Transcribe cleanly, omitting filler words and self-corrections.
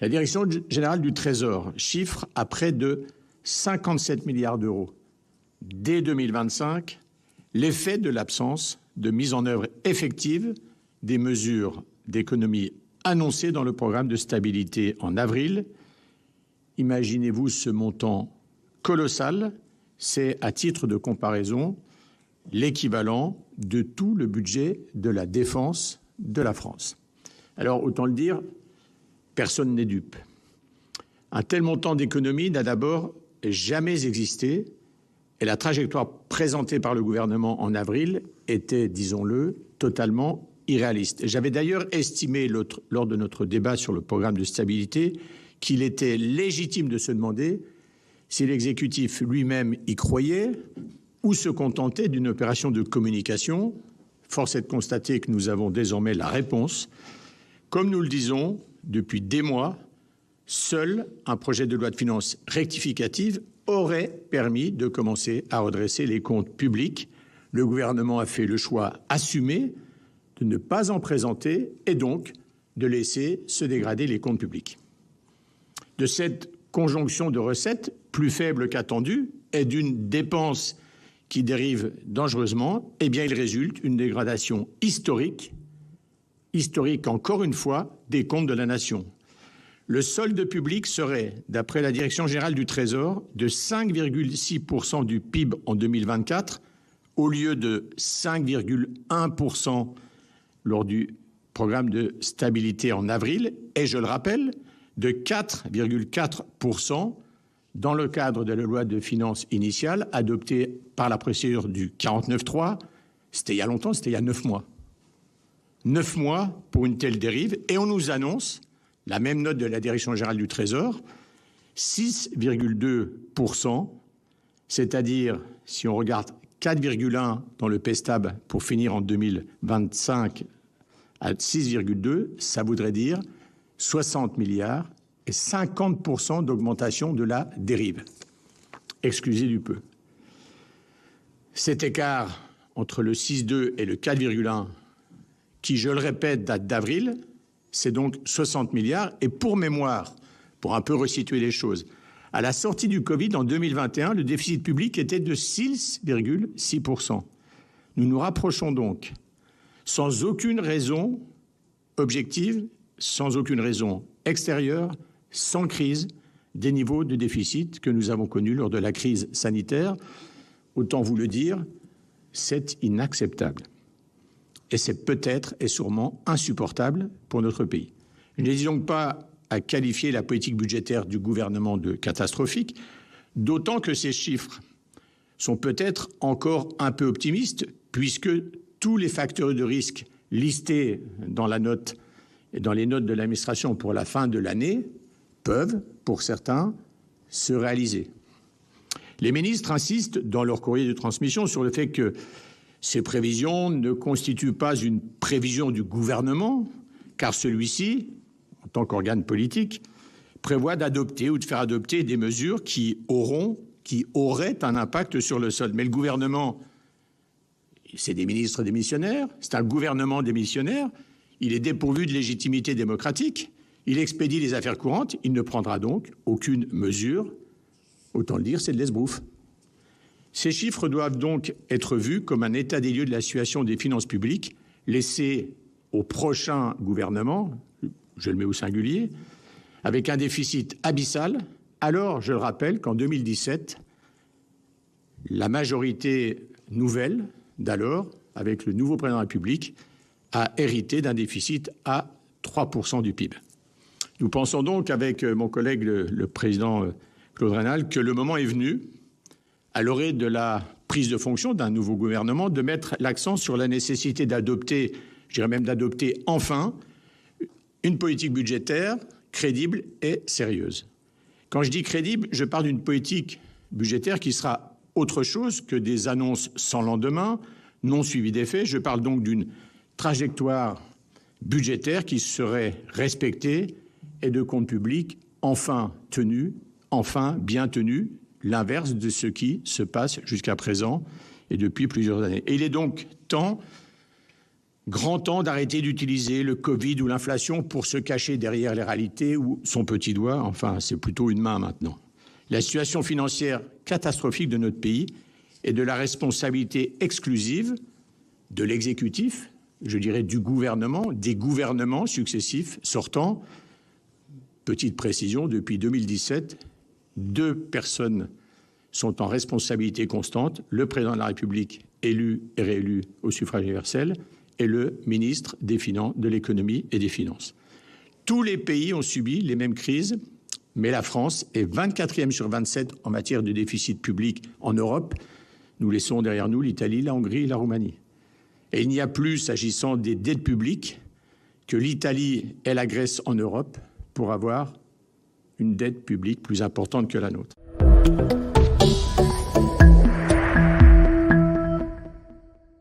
La Direction générale du Trésor chiffre à près de 57 milliards d'euros dès 2025 l'effet de l'absence de mise en œuvre effective des mesures d'économie annoncées dans le programme de stabilité en avril. Imaginez-vous ce montant colossal, c'est à titre de comparaison l'équivalent de tout le budget de la défense de la France. Alors autant le dire, personne n'est dupe. Un tel montant d'économie n'a d'abord jamais existé et la trajectoire présentée par le gouvernement en avril était, disons-le, totalement irréaliste. J'avais d'ailleurs estimé lors de notre débat sur le programme de stabilité qu'il était légitime de se demander si l'exécutif lui-même y croyait ou se contentait d'une opération de communication. Force est de constater que nous avons désormais la réponse. Comme nous le disons depuis des mois, seul un projet de loi de finances rectificative aurait permis de commencer à redresser les comptes publics. Le gouvernement a fait le choix assumé de ne pas en présenter et donc de laisser se dégrader les comptes publics. De cette conjonction de recettes plus faibles qu'attendues et d'une dépense qui dérive dangereusement, eh bien il résulte une dégradation historique encore une fois, des comptes de la nation. Le solde public serait, d'après la Direction générale du Trésor, de 5,6% du PIB en 2024, au lieu de 5,1% lors du programme de stabilité en avril, et je le rappelle, de 4,4% dans le cadre de la loi de finances initiale adoptée par la procédure du 49.3. C'était il y a longtemps, c'était il y a 9 mois. 9 mois pour une telle dérive, et on nous annonce, la même note de la Direction générale du Trésor, 6,2%, c'est-à-dire, si on regarde 4,1 dans le PESTAB pour finir en 2025 à 6,2, ça voudrait dire 60 milliards et 50% d'augmentation de la dérive. Excusez du peu. Cet écart entre le 6,2 et le 4,1, qui, je le répète, date d'avril, c'est donc 60 milliards. Et pour mémoire, pour un peu resituer les choses, à la sortie du Covid en 2021, le déficit public était de 6,6%. Nous nous rapprochons donc, sans aucune raison objective, sans aucune raison extérieure, sans crise, des niveaux de déficit que nous avons connus lors de la crise sanitaire. Autant vous le dire, c'est inacceptable. Et c'est peut-être et sûrement insupportable pour notre pays. Je n'hésite donc pas à qualifier la politique budgétaire du gouvernement de catastrophique, d'autant que ces chiffres sont peut-être encore un peu optimistes, puisque tous les facteurs de risque listés dans la note et dans les notes de l'administration pour la fin de l'année peuvent, pour certains, se réaliser. Les ministres insistent dans leur courrier de transmission sur le fait que ces prévisions ne constituent pas une prévision du gouvernement, car celui-ci, en tant qu'organe politique, prévoit d'adopter ou de faire adopter des mesures qui auraient un impact sur le solde. Mais le gouvernement, c'est des ministres démissionnaires, c'est un gouvernement démissionnaire, il est dépourvu de légitimité démocratique, il expédie les affaires courantes, il ne prendra donc aucune mesure. Autant le dire, c'est de l'esbrouffe. Ces chiffres doivent donc être vus comme un état des lieux de la situation des finances publiques, laissé au prochain gouvernement, je le mets au singulier, avec un déficit abyssal. Alors, je le rappelle qu'en 2017, la majorité nouvelle d'alors, avec le nouveau président de la République, a hérité d'un déficit à 3% du PIB. Nous pensons donc, avec mon collègue le président Claude Raynal, que le moment est venu, à l'orée de la prise de fonction d'un nouveau gouvernement, de mettre l'accent sur la nécessité d'adopter, je dirais même d'adopter enfin, une politique budgétaire crédible et sérieuse. Quand je dis crédible, je parle d'une politique budgétaire qui sera autre chose que des annonces sans lendemain, non suivies d'effets. Je parle donc d'une trajectoire budgétaire qui serait respectée et de comptes publics enfin tenus, enfin bien tenus, l'inverse de ce qui se passe jusqu'à présent et depuis plusieurs années. Et il est donc temps Grand temps d'arrêter d'utiliser le Covid ou l'inflation pour se cacher derrière les réalités ou son petit doigt. Enfin, c'est plutôt une main maintenant. La situation financière catastrophique de notre pays est de la responsabilité exclusive de l'exécutif, je dirais du gouvernement, des gouvernements successifs sortants. Petite précision, depuis 2017, 2 personnes sont en responsabilité constante, le président de la République élu et réélu au suffrage universel et le ministre des Finances, de l'économie et des finances. Tous les pays ont subi les mêmes crises, mais la France est 24e sur 27 en matière de déficit public en Europe. Nous laissons derrière nous l'Italie, la Hongrie et la Roumanie. Et il n'y a plus, s'agissant des dettes publiques, que l'Italie et la Grèce en Europe pour avoir une dette publique plus importante que la nôtre.